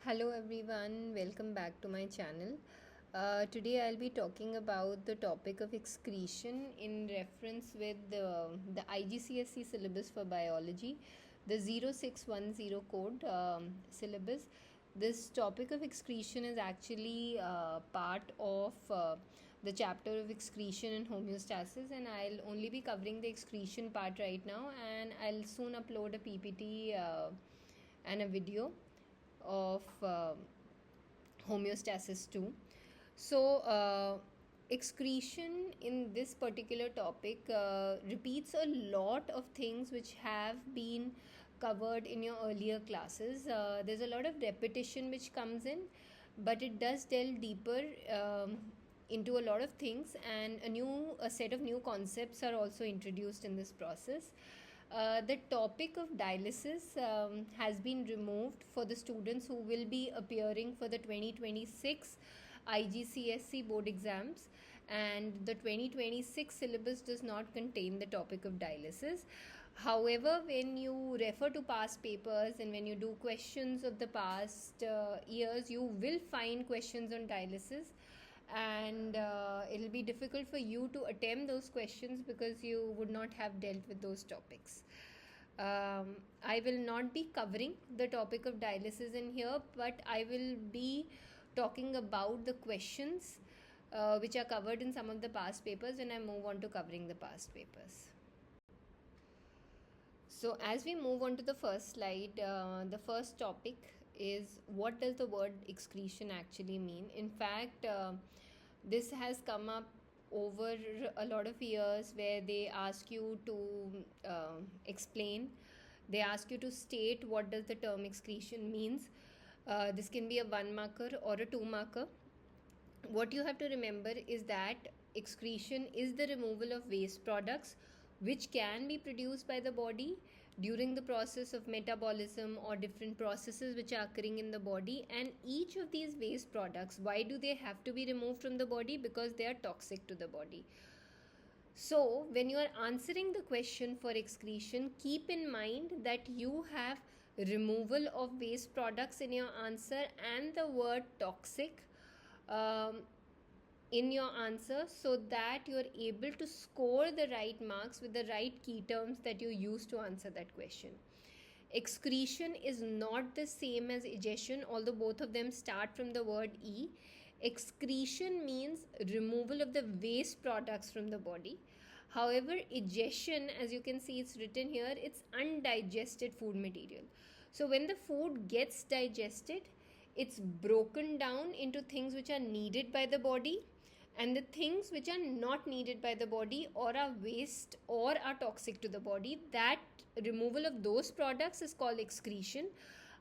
Hello everyone, welcome back to my channel. Today I'll be talking about the topic of excretion in reference with the IGCSE syllabus for biology, the 0610 code syllabus. This topic of excretion is actually part of the chapter of excretion and homeostasis, and I'll only be covering the excretion part right now, and I'll soon upload a PPT and a video of homeostasis too. So, excretion in this particular topic repeats a lot of things which have been covered in your earlier classes. There's a lot of repetition which comes in, but it does delve deeper into a lot of things, and a set of new concepts are also introduced in this process. The topic of dialysis has been removed for the students who will be appearing for the 2026 IGCSE board exams, and the 2026 syllabus does not contain the topic of dialysis. However, when you refer to past papers and when you do questions of the past years, you will find questions on dialysis, and it'll be difficult for you to attempt those questions because you would not have dealt with those topics. I will not be covering the topic of dialysis in here, but I will be talking about the questions which are covered in some of the past papers when I move on to covering the past papers. So as we move on to the first slide, the first topic is, what does the word excretion actually mean? In fact, this has come up over a lot of years where they ask you to explain, they ask you to state what does the term excretion means. This can be a 1 marker or a 2 marker. What you have to remember is that excretion is the removal of waste products which can be produced by the body during the process of metabolism or different processes which are occurring in the body. And each of these waste products, why do they have to be removed from the body? Because they are toxic to the body. So when you are answering the question for excretion, keep in mind that you have removal of waste products in your answer and the word toxic in your answer, so that you are able to score the right marks with the right key terms that you use to answer that question. Excretion is not the same as egestion, although both of them start from the word E. Excretion means removal of the waste products from the body. However, egestion, as you can see, it's written here, it's undigested food material. So when the food gets digested, it's broken down into things which are needed by the body, and the things which are not needed by the body or are waste or are toxic to the body, that removal of those products is called excretion.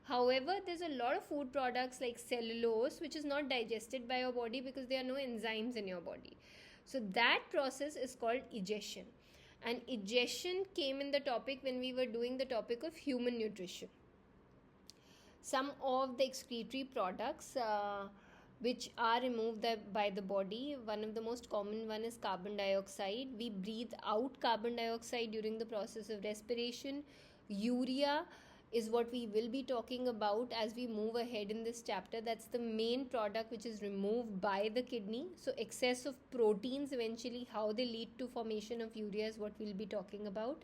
However, there's a lot of food products like cellulose which is not digested by your body because there are no enzymes in your body. So that process is called egestion. And egestion came in the topic when we were doing the topic of human nutrition. Some of the excretory products which are removed by the body, one of the most common one is carbon dioxide. We breathe out carbon dioxide during the process of respiration. Urea is what we will be talking about as we move ahead in this chapter. That's the main product which is removed by the kidney. So excess of proteins, eventually how they lead to formation of urea, is what we'll be talking about.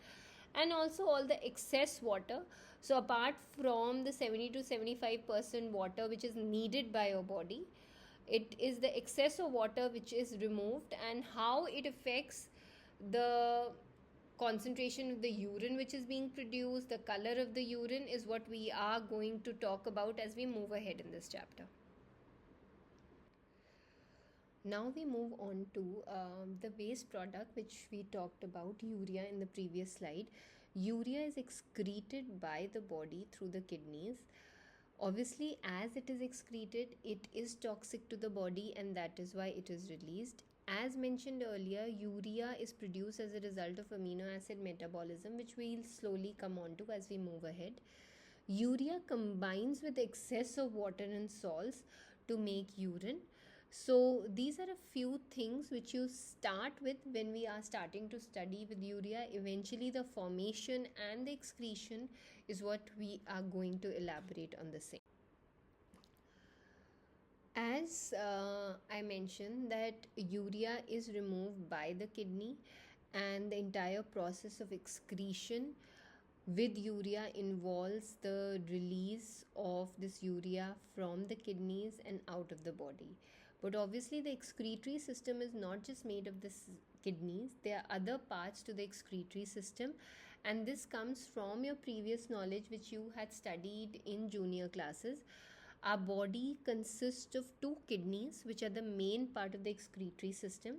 And also all the excess water. So apart from the 70 to 75% water which is needed by your body, it is the excess of water which is removed, and how it affects the concentration of the urine which is being produced, the color of the urine, is what we are going to talk about as we move ahead in this chapter. Now we move on to the waste product which we talked about, urea, in the previous slide. Urea is excreted by the body through the kidneys. Obviously, as it is excreted, it is toxic to the body, and that is why it is released. As mentioned earlier, urea is produced as a result of amino acid metabolism, which we'll slowly come on to as we move ahead. Urea combines with excess of water and salts to make urine. So these are a few things which you start with when we are starting to study with urea. Eventually the formation and the excretion is what we are going to elaborate on the same. As I mentioned that urea is removed by the kidney, and the entire process of excretion with urea involves the release of this urea from the kidneys and out of the body. But obviously the excretory system is not just made of the kidneys, there are other parts to the excretory system, and this comes from your previous knowledge which you had studied in junior classes. Our body consists of two kidneys, which are the main part of the excretory system.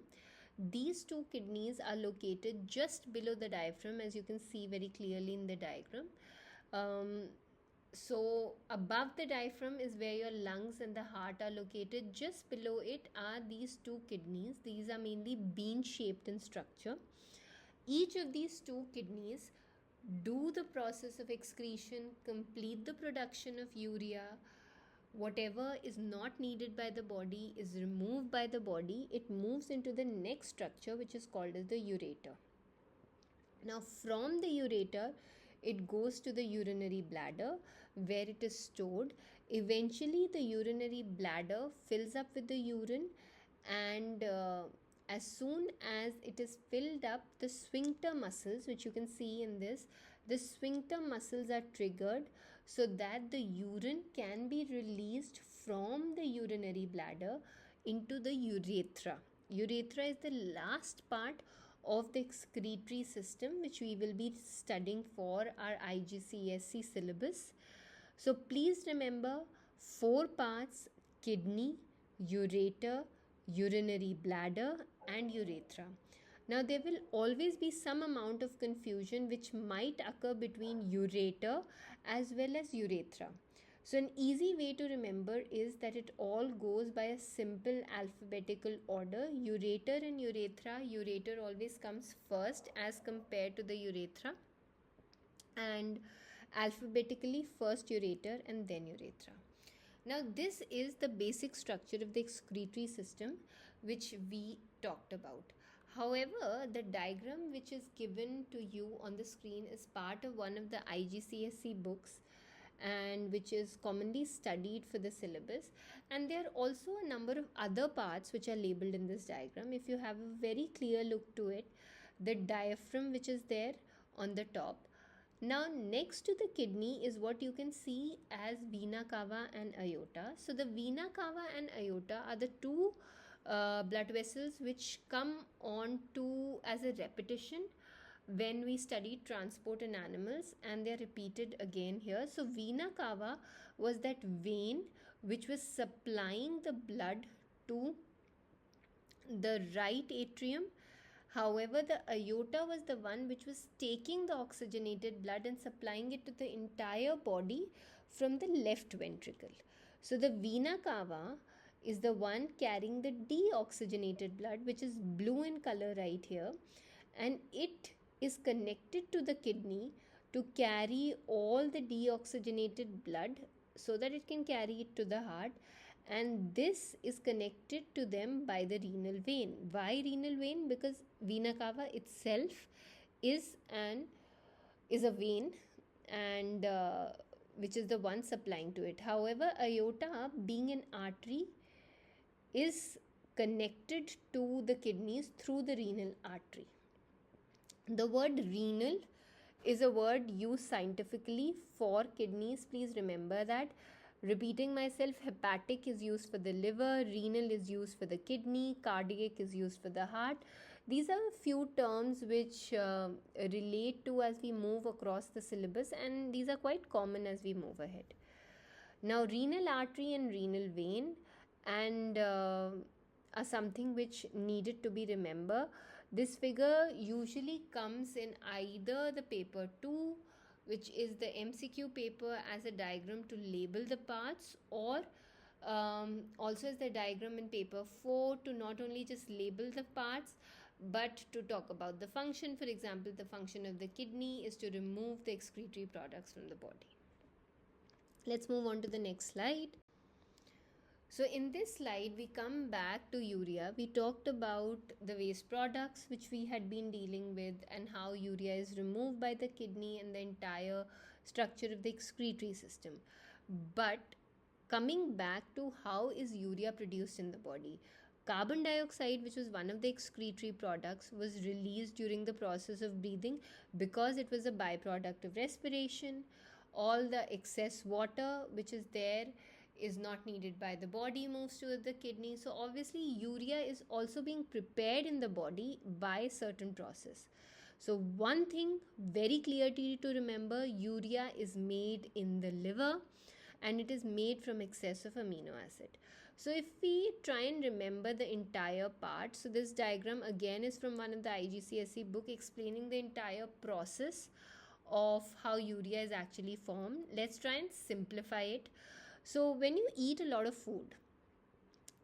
These two kidneys are located just below the diaphragm, as you can see very clearly in the diagram. Um, so, above the diaphragm is where your lungs and the heart are located. Just below it are these two kidneys. These are mainly bean shaped in structure. Each of these two kidneys do the process of excretion, complete the production of urea. Whatever is not needed by the body is removed by the body. It moves into the next structure, which is called as the ureter. Now from the ureter it goes to the urinary bladder, where it is stored. Eventually the urinary bladder fills up with the urine, and as soon as it is filled up, the sphincter muscles, which you can see in this, the sphincter muscles are triggered so that the urine can be released from the urinary bladder into the urethra. Urethra is the last part of the excretory system, which we will be studying for our IGCSE syllabus. So please remember, four parts: kidney, ureter, urinary bladder, and urethra. Now there will always be some amount of confusion which might occur between ureter as well as urethra. So an easy way to remember is that it all goes by a simple alphabetical order. Ureter and urethra. Ureter always comes first as compared to the urethra, and alphabetically first ureter and then urethra. Now this is the basic structure of the excretory system which we talked about. However, the diagram which is given to you on the screen is part of one of the IGCSE books, and which is commonly studied for the syllabus, and there are also a number of other parts which are labeled in this diagram. If you have a very clear look to it, the diaphragm which is there on the top. Now next to the kidney is what you can see as vena cava and aorta. So the vena cava and aorta are the two blood vessels which come on to as a repetition when we studied transport in animals, and they are repeated again here. So vena cava was that vein which was supplying the blood to the right atrium. However, the aorta was the one which was taking the oxygenated blood and supplying it to the entire body from the left ventricle. So the vena cava is the one carrying the deoxygenated blood, which is blue in color right here, and it is connected to the kidney to carry all the deoxygenated blood so that it can carry it to the heart, and this is connected to them by the renal vein. Why renal vein? Because vena cava itself is a vein, and which is the one supplying to it. However, aorta, being an artery, is connected to the kidneys through the renal artery. The word renal is a word used scientifically for kidneys. Please remember that. Repeating myself, hepatic is used for the liver, renal is used for the kidney, cardiac is used for the heart. These are a few terms which relate to as we move across the syllabus, and these are quite common as we move ahead. Now, renal artery and renal vein and are something which needed to be remembered. This figure usually comes in either the paper 2, which is the MCQ paper, as a diagram to label the parts, or also as the diagram in paper 4 to not only just label the parts but to talk about the function. For example, the function of the kidney is to remove the excretory products from the body. Let's move on to the next slide. So in this slide, we come back to urea. We talked about the waste products which we had been dealing with, and how urea is removed by the kidney and the entire structure of the excretory system. But coming back to how is urea produced in the body. Carbon dioxide, which was one of the excretory products, was released during the process of breathing because it was a byproduct of respiration. All the excess water which is there is not needed by the body, moves to the kidney. So obviously urea is also being prepared in the body by certain process. So one thing very clearly to remember, urea is made in the liver and it is made from excess of amino acid. So if we try and remember the entire part, so this diagram again is from one of the IGCSE book explaining the entire process of how urea is actually formed. Let's try and simplify it. So when you eat a lot of food,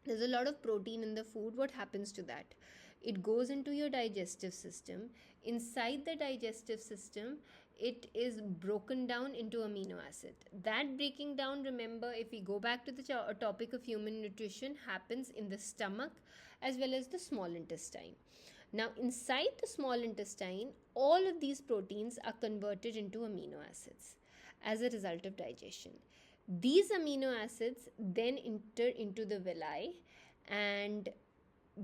there's a lot of protein in the food. What happens to that? It goes into your digestive system. Inside the digestive system, it is broken down into amino acid. That breaking down, remember, if we go back to the topic of human nutrition, happens in the stomach as well as the small intestine. Now inside the small intestine, all of these proteins are converted into amino acids as a result of digestion. These amino acids then enter into the villi and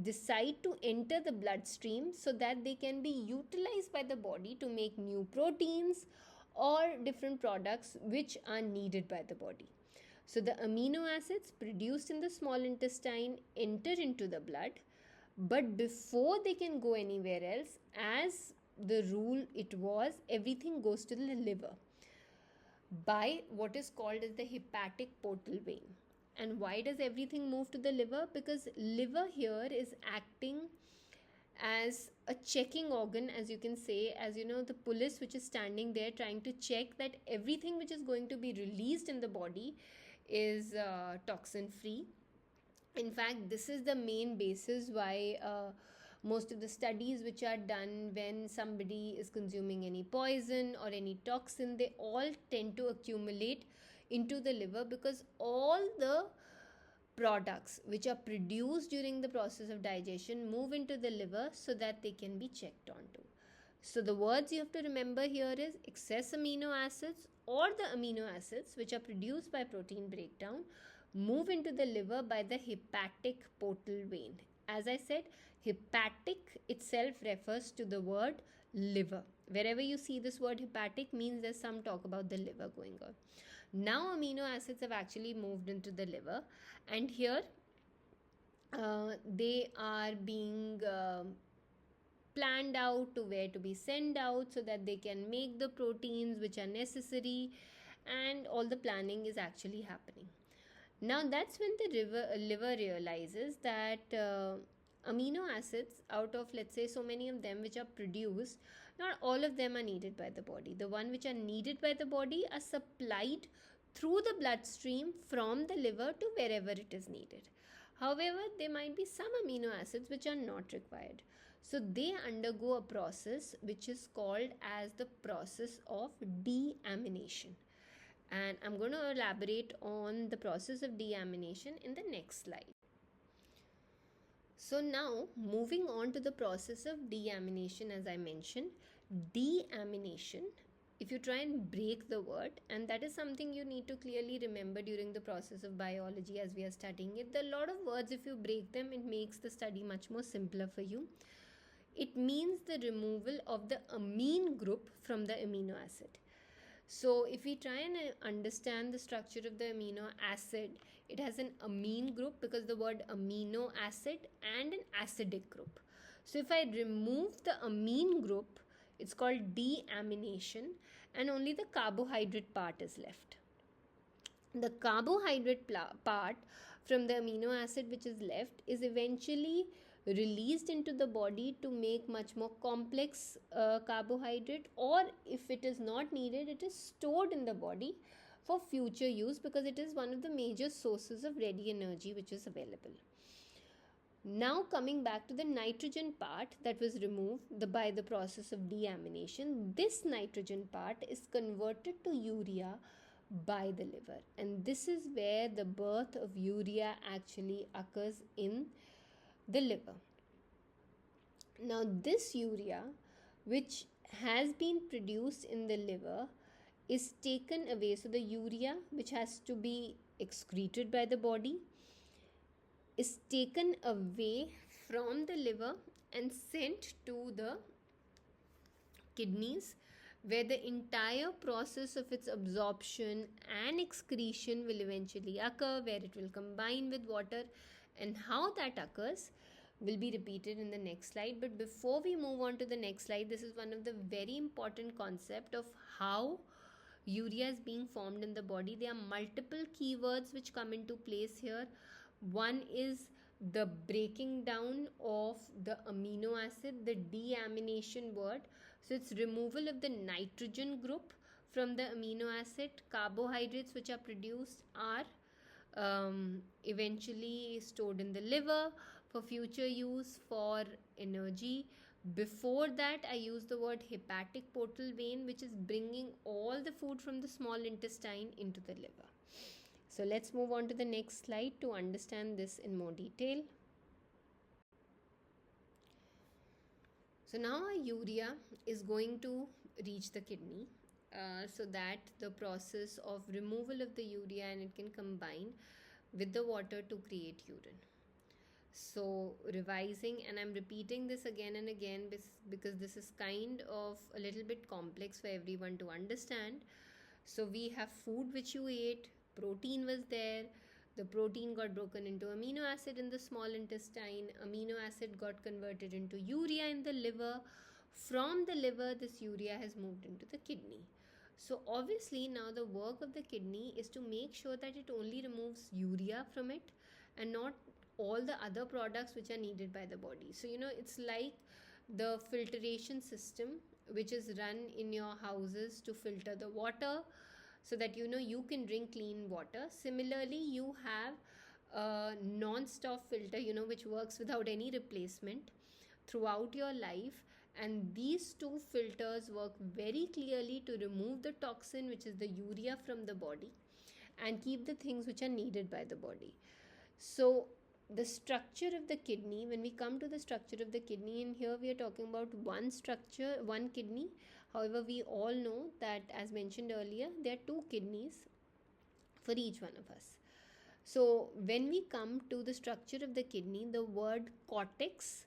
decide to enter the bloodstream so that they can be utilized by the body to make new proteins or different products which are needed by the body. So the amino acids produced in the small intestine enter into the blood, but before they can go anywhere else, as the rule it was, everything goes to the liver by what is called as the hepatic portal vein. And why does everything move to the liver? Because liver here is acting as a checking organ, as you can say, as you know, the police which is standing there trying to check that everything which is going to be released in the body is toxin free. In fact, this is the main basis why most of the studies which are done when somebody is consuming any poison or any toxin, they all tend to accumulate into the liver, because all the products which are produced during the process of digestion move into the liver so that they can be checked onto. So the words you have to remember here is excess amino acids or the amino acids which are produced by protein breakdown move into the liver by the hepatic portal vein. As I said, hepatic itself refers to the word liver. Wherever you see this word hepatic means there's some talk about the liver going on. Now amino acids have actually moved into the liver, and here they are being planned out to where to be sent out so that they can make the proteins which are necessary, and all the planning is actually happening. Now that's when the liver realizes that amino acids, out of let's say so many of them which are produced, not all of them are needed by the body. The one which are needed by the body are supplied through the bloodstream from the liver to wherever it is needed. However, there might be some amino acids which are not required. So they undergo a process which is called as the process of deamination. And I'm going to elaborate on the process of deamination in the next slide. So now moving on to the process of deamination, as I mentioned, deamination, if you try and break the word, and that is something you need to clearly remember during the process of biology as we are studying it. There are a lot of words, if you break them, it makes the study much more simpler for you. It means the removal of the amine group from the amino acid. So if we try and understand the structure of the amino acid, it has an amine group because the word amino acid, and an acidic group. So if I remove the amine group, it's called deamination, and only the carbohydrate part is left. The carbohydrate part from the amino acid which is left is eventually released into the body to make much more complex carbohydrate, or if it is not needed, it is stored in the body for future use because it is one of the major sources of ready energy which is available. Now coming back to the nitrogen part that was removed by the process of deamination, this nitrogen part is converted to urea by the liver, and this is where the birth of urea actually occurs in the liver. Now this urea which has been produced in the liver is taken away. So the urea which has to be excreted by the body is taken away from the liver and sent to the kidneys, where the entire process of its absorption and excretion will eventually occur, where it will combine with water. And how that occurs will be repeated in the next slide. But before we move on to the next slide, this is one of the very important concept of how urea is being formed in the body. There are multiple keywords which come into place here. One is the breaking down of the amino acid, the deamination word. So it's removal of the nitrogen group from the amino acid. Carbohydrates which are produced are eventually stored in the liver for future use for energy. Before that, I use the word hepatic portal vein, which is bringing all the food from the small intestine into the liver. So let's move on to the next slide to understand this in more detail. So now our urea is going to reach the kidney, so that the process of removal of the urea and it can combine with the water to create urine. So revising, and I'm repeating this again and again because this is kind of a little bit complex for everyone to understand. So we have food which you ate, protein was there, the protein got broken into amino acid in the small intestine, amino acid got converted into urea in the liver. From the liver, this urea has moved into the kidney. So obviously now the work of the kidney is to make sure that it only removes urea from it and not all the other products which are needed by the body. So it's like the filtration system which is run in your houses to filter the water so that you can drink clean water. Similarly, you have a non-stop filter which works without any replacement throughout your life, and these two filters work very clearly to remove the toxin which is the urea from the body and keep the things which are needed by the body. So the structure of the kidney, when we come to the structure of the kidney, and here we are talking about one structure, one kidney. However, we all know that, as mentioned earlier, there are two kidneys for each one of us. So when we come to the structure of the kidney, the word cortex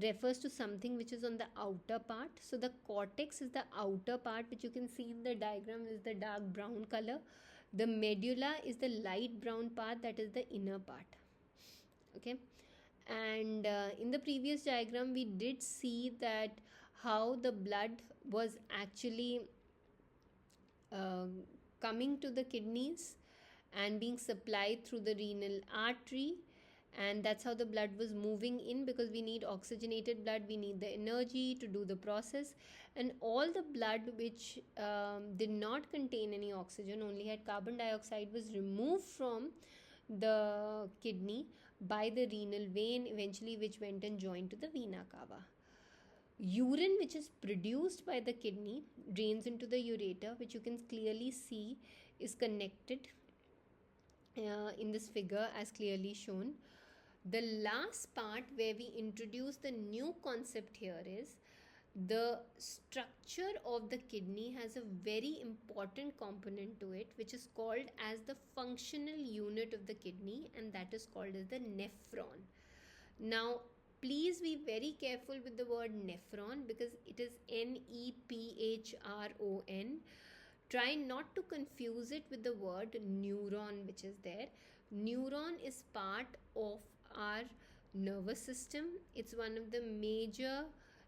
refers to something which is on the outer part. So the cortex is the outer part, which you can see in the diagram is the dark brown color. The medulla is the light brown part, that is the inner part. Okay, and in the previous diagram we did see that how the blood was actually coming to the kidneys and being supplied through the renal artery, and that's how the blood was moving in, because we need oxygenated blood, we need the energy to do the process. And all the blood which did not contain any oxygen, only had carbon dioxide, was removed from the kidney by the renal vein eventually, which went and joined to the vena cava. Urine which is produced by the kidney drains into the ureter, which you can clearly see is connected in this figure as clearly shown. The last part where we introduce the new concept here is the structure of the kidney has a very important component to it, which is called as the functional unit of the kidney, and that is called as the nephron. Now please be very careful with the word nephron because it is Nephron. Try not to confuse it with the word neuron which is there. Neuron is part of our nervous system. It's one of the major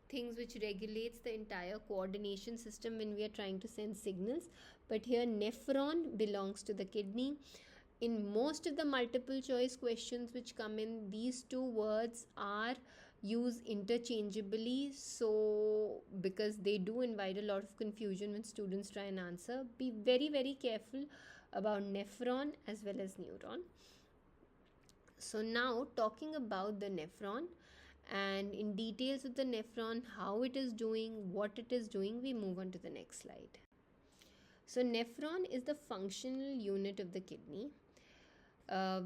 things which regulates the entire coordination system when we are trying to send signals. But here nephron belongs to the kidney. In most of the multiple choice questions which come in, these two words are used interchangeably, so because they do invite a lot of confusion when students try and answer. Be very, very careful about nephron as well as neuron. So now talking about the nephron and in details of the nephron, how it is doing, what it is doing, we move on to the next slide. So nephron is the functional unit of the kidney.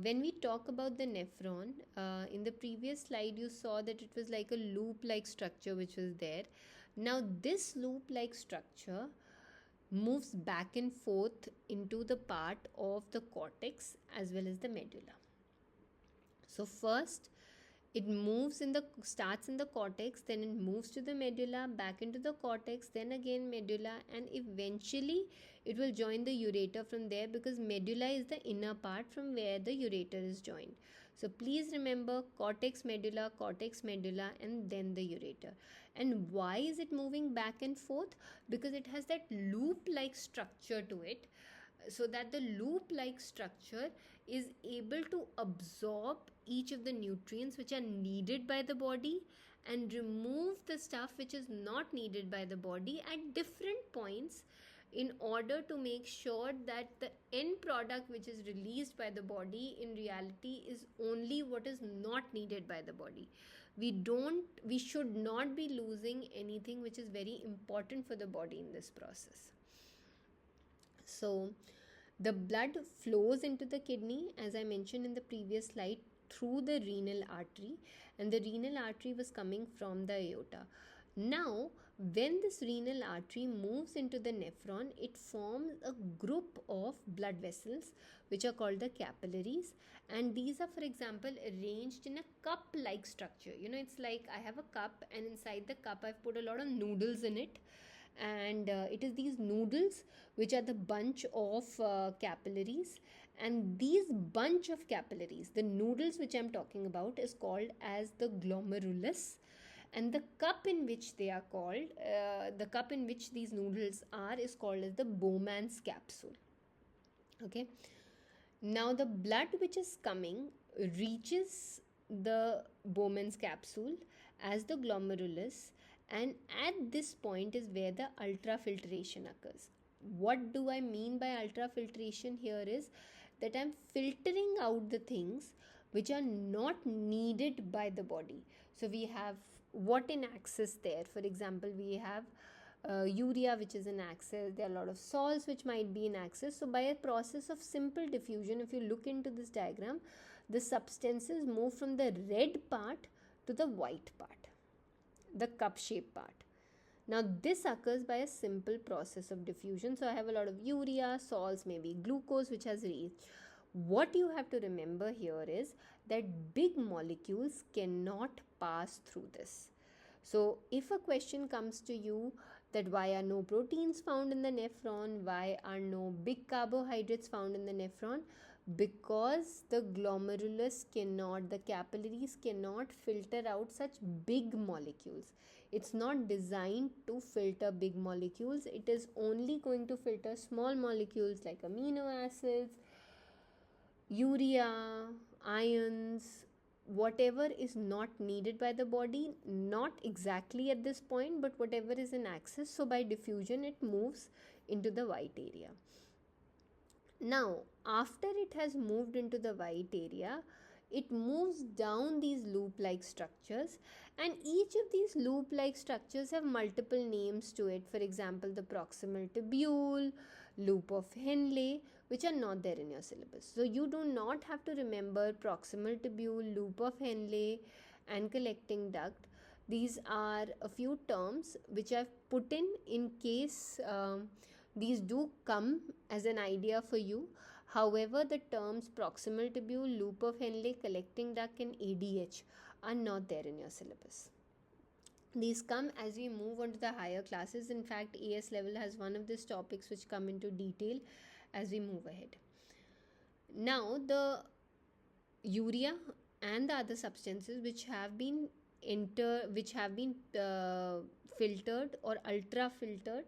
When we talk about the nephron, in the previous slide you saw that it was like a loop-like structure which was there. Now this loop-like structure moves back and forth into the part of the cortex as well as the medulla. So first it moves in the starts in the cortex, then it moves to the medulla, back into the cortex, then again medulla, and eventually it will join the ureter from there, because medulla is the inner part from where the ureter is joined. So please remember cortex medulla, and then the ureter. And why is it moving back and forth? Because it has that loop like structure to it, so that the loop like structure is able to absorb each of the nutrients which are needed by the body and remove the stuff which is not needed by the body at different points, in order to make sure that the end product which is released by the body in reality is only what is not needed by the body. We should not be losing anything which is very important for the body in this process. So the blood flows into the kidney, as I mentioned in the previous slide, through the renal artery, and the renal artery was coming from the aorta. Now, when this renal artery moves into the nephron, it forms a group of blood vessels which are called the capillaries, and these are, for example, arranged in a cup like structure. It's like I have a cup, and inside the cup I've put a lot of noodles in it, and it is these noodles which are the bunch of capillaries, and these bunch of capillaries, the noodles which I'm talking about, is called as the glomerulus, and the cup in which they are called, the cup in which these noodles are, is called as the Bowman's capsule. Okay, now the blood which is coming reaches the Bowman's capsule as the glomerulus, and at this point is where the ultrafiltration occurs. What do I mean by ultrafiltration here is that I'm filtering out the things which are not needed by the body. So we have what in excess there. For example, we have urea which is in excess, there are a lot of salts which might be in excess. So by a process of simple diffusion, if you look into this diagram, the substances move from the red part to the white part, the cup shaped part. Now this occurs by a simple process of diffusion. So I have a lot of urea, salts, maybe glucose which has reached. What you have to remember here is that big molecules cannot pass through this. So if a question comes to you that why are no proteins found in the nephron, why are no big carbohydrates found in the nephron, because the glomerulus cannot, the capillaries cannot filter out such big molecules. It's not designed to filter big molecules. It is only going to filter small molecules like amino acids, urea, ions, whatever is not needed by the body, not exactly at this point, but whatever is in excess. So by diffusion it moves into the white area. Now after it has moved into the white area, it moves down these loop like structures, and each of these loop like structures have multiple names to it. For example, the proximal tubule, loop of Henle, which are not there in your syllabus. So you do not have to remember proximal tubule, loop of Henle, and collecting duct. These are a few terms which I've put in case these do come as an idea for you. However, the terms proximal tubule, loop of Henle, collecting duct, and ADH are not there in your syllabus. These come as we move on to the higher classes. In fact, AS level has one of these topics which come into detail as we move ahead. Now, the urea and the other substances which have been filtered or ultra filtered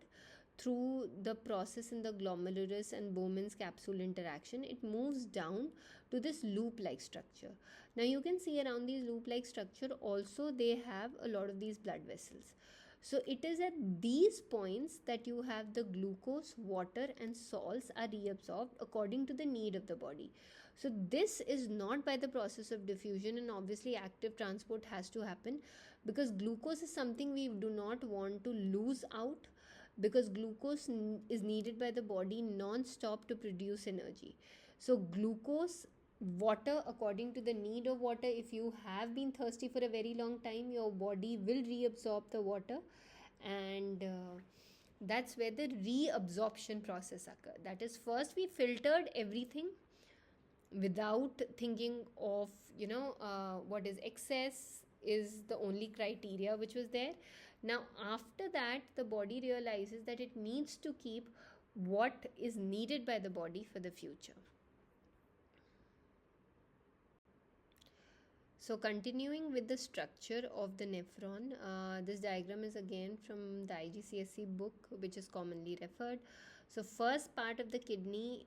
through the process in the glomerulus and Bowman's capsule interaction, it moves down to this loop like structure. Now you can see around these loop like structure also they have a lot of these blood vessels. So it is at these points that you have the glucose, water, and salts are reabsorbed according to the need of the body. So this is not by the process of diffusion, and obviously active transport has to happen, because glucose is something we do not want to lose out, because glucose is needed by the body non-stop to produce energy. So glucose, water according to the need of water. If you have been thirsty for a very long time, your body will reabsorb the water, and That's where the reabsorption process occurs. That is, first we filtered everything without thinking of, what is excess is the only criteria which was there. Now after that, the body realizes that it needs to keep what is needed by the body for the future. So continuing with the structure of the nephron, this diagram is again from the IGCSE book, which is commonly referred. So first part of the kidney,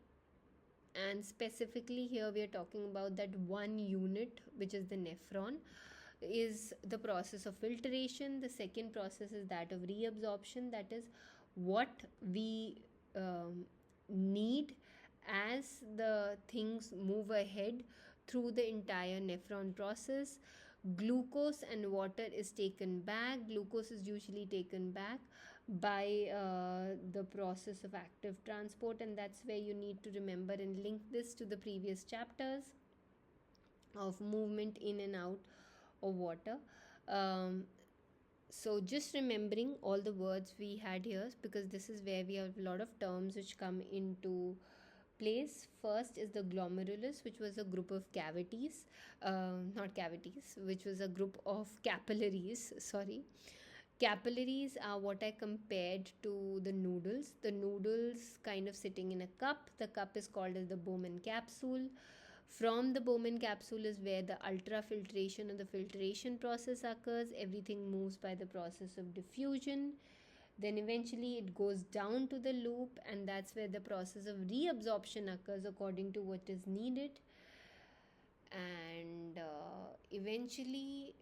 and specifically here we are talking about that one unit, which is the nephron, is the process of filtration. The second process is that of reabsorption, that is what we need as the things move ahead through the entire nephron process. Glucose and water is taken back. Glucose is usually taken back by the process of active transport, and that's where you need to remember and link this to the previous chapters of movement in and out of water. So just remembering all the words we had here, because this is where we have a lot of terms which come into place. First is the glomerulus, which was a group of cavities, not cavities, which was a group of capillaries, sorry. Capillaries are what I compared to the noodles. The noodles kind of sitting in a cup. The cup is called as the Bowman capsule. From the Bowman capsule is where the ultrafiltration or the filtration process occurs. Everything moves by the process of diffusion. Then eventually it goes down to the loop, and that's where the process of reabsorption occurs according to what is needed. And eventually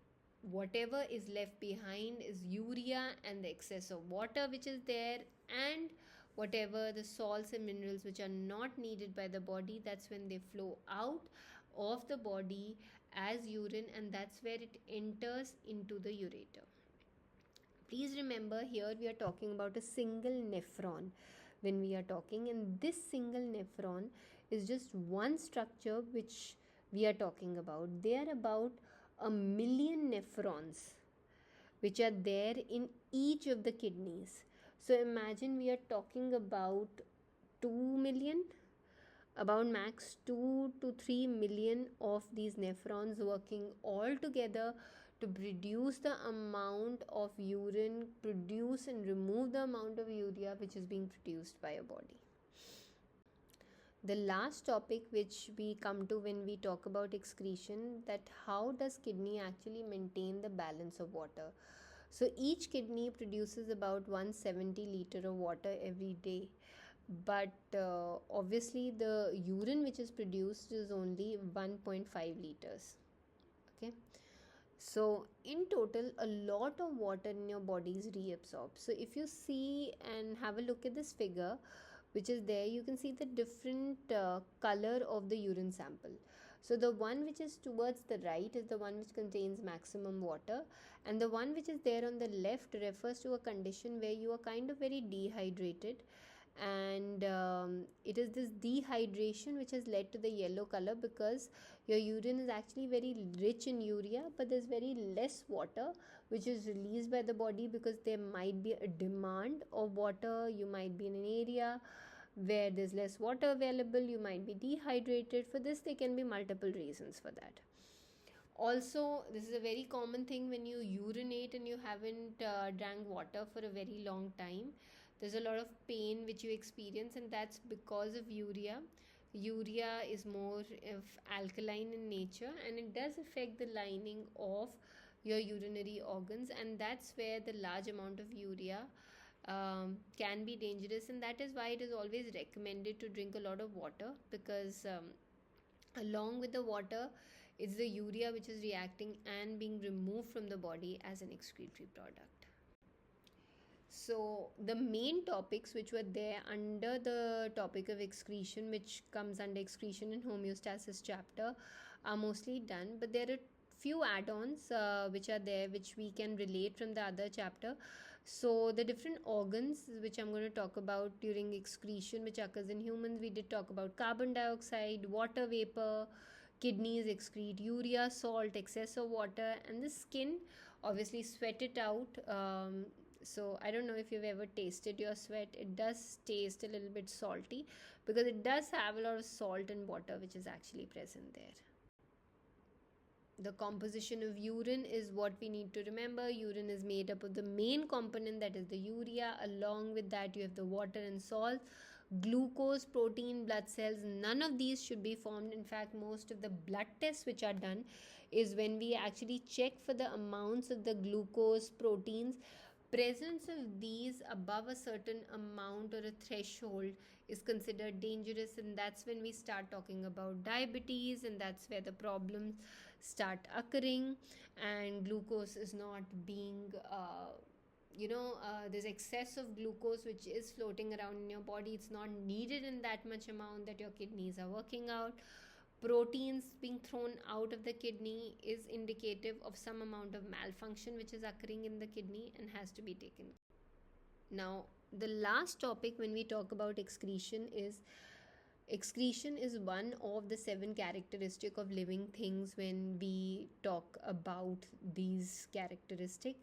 whatever is left behind is urea and the excess of water which is there, and whatever the salts and minerals which are not needed by the body, that's when they flow out of the body as urine, and that's where it enters into the ureter. Please remember, here we are talking about a single nephron when we are talking, and this single nephron is just one structure which we are talking about. There are about 1,000,000 nephrons which are there in each of the kidneys. So imagine we are talking about 2 million, about max 2 to 3 million of these nephrons working all together to produce the amount of urine, produce and remove the amount of urea which is being produced by a body. The last topic which we come to when we talk about excretion, that how does kidney actually maintain the balance of water. So each kidney produces about 170 liter of water every day, but obviously the urine which is produced is only 1.5 liters. Okay, so in total a lot of water in your body is reabsorbed. So if you see and have a look at this figure which is there, you can see the different color of the urine sample. So the one which is towards the right is the one which contains maximum water, and the one which is there on the left refers to a condition where you are kind of very dehydrated, and it is this dehydration which has led to the yellow color, because your urine is actually very rich in urea, but there's very less water which is released by the body because there might be a demand of water. You might be in an area where there's less water available, you might be dehydrated. For this there can be multiple reasons for that. Also, this is a very common thing when you urinate and you haven't drank water for a very long time. There's a lot of pain which you experience, and that's because of urea. Urea is more of alkaline in nature, and it does affect the lining of your urinary organs, and that's where the large amount of urea can be dangerous. And that is why it is always recommended to drink a lot of water, because along with the water, it's the urea which is reacting and being removed from the body as an excretory product. So the main topics which were there under the topic of excretion, which comes under excretion and homeostasis chapter, are mostly done, but there are few add-ons which are there which we can relate from the other chapter. So the different organs which I'm going to talk about during excretion which occurs in humans, we did talk about carbon dioxide, water vapor. Kidneys excrete urea, salt, excess of water, and the skin obviously sweat it out So I don't know if you've ever tasted your sweat. It does taste a little bit salty because it does have a lot of salt and water which is actually present there. The composition of urine is what we need to remember. Urine is made up of the main component, that is the urea. Along with that, you have the water and salt, glucose, protein, blood cells. None of these should be formed. In fact, most of the blood tests which are done is when we actually check for the amounts of the glucose, proteins. Presence of these above a certain amount or a threshold is considered dangerous, and that's when we start talking about diabetes, and that's where the problems start occurring. And glucose is not being there's excess of glucose which is floating around in your body. It's not needed in that much amount that your kidneys are working out. Proteins being thrown out of the kidney is indicative of some amount of malfunction which is occurring in the kidney and has to be taken. Now, the last topic when we talk about excretion is one of the 7 characteristic of living things when we talk about these characteristic.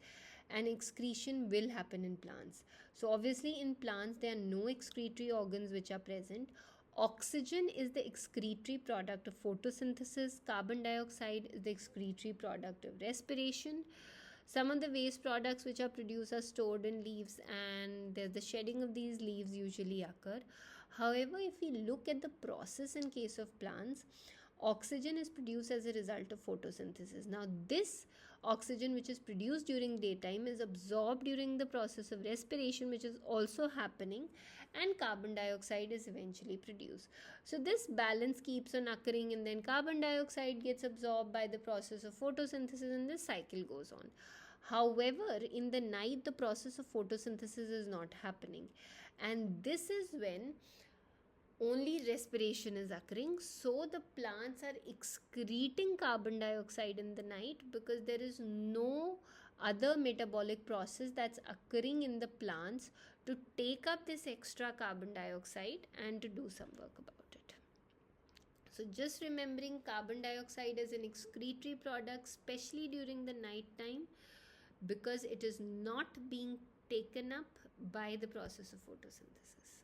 And excretion will happen in plants. So obviously in plants there are no excretory organs which are present. Oxygen is the excretory product of photosynthesis. Carbon dioxide is the excretory product of respiration. Some of the waste products which are produced are stored in leaves, and there's the shedding of these leaves usually occur. However, if we look at the process in case of plants, oxygen is produced as a result of photosynthesis. Now, this oxygen which is produced during daytime is absorbed during the process of respiration, which is also happening, and carbon dioxide is eventually produced. So this balance keeps on occurring, and then carbon dioxide gets absorbed by the process of photosynthesis, and this cycle goes on. However, in the night the process of photosynthesis is not happening, and this is when only respiration is occurring. So the plants are excreting carbon dioxide in the night because there is no other metabolic process that's occurring in the plants to take up this extra carbon dioxide and to do some work about it. So just remembering carbon dioxide as an excretory product, especially during the night time, because it is not being taken up by the process of photosynthesis.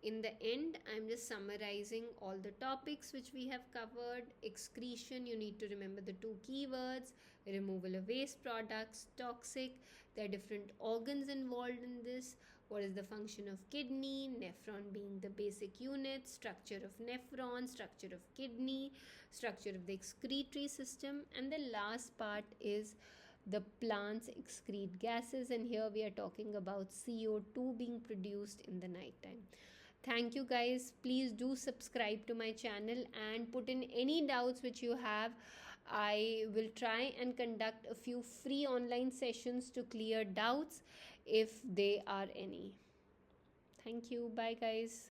In the end, I'm just summarizing all the topics which we have covered. Excretion, you need to remember the 2 keywords: removal of waste products, toxic. There are different organs involved in this. What is the function of kidney? Nephron being the basic unit, structure of nephron, structure of kidney, structure of the excretory system, and the last part is the plants excrete gases, and here we are talking about CO2 being produced in the night time. Thank you guys. Please do subscribe to my channel and put in any doubts which you have. I will try and conduct a few free online sessions to clear doubts if there are any. Thank you. Bye guys.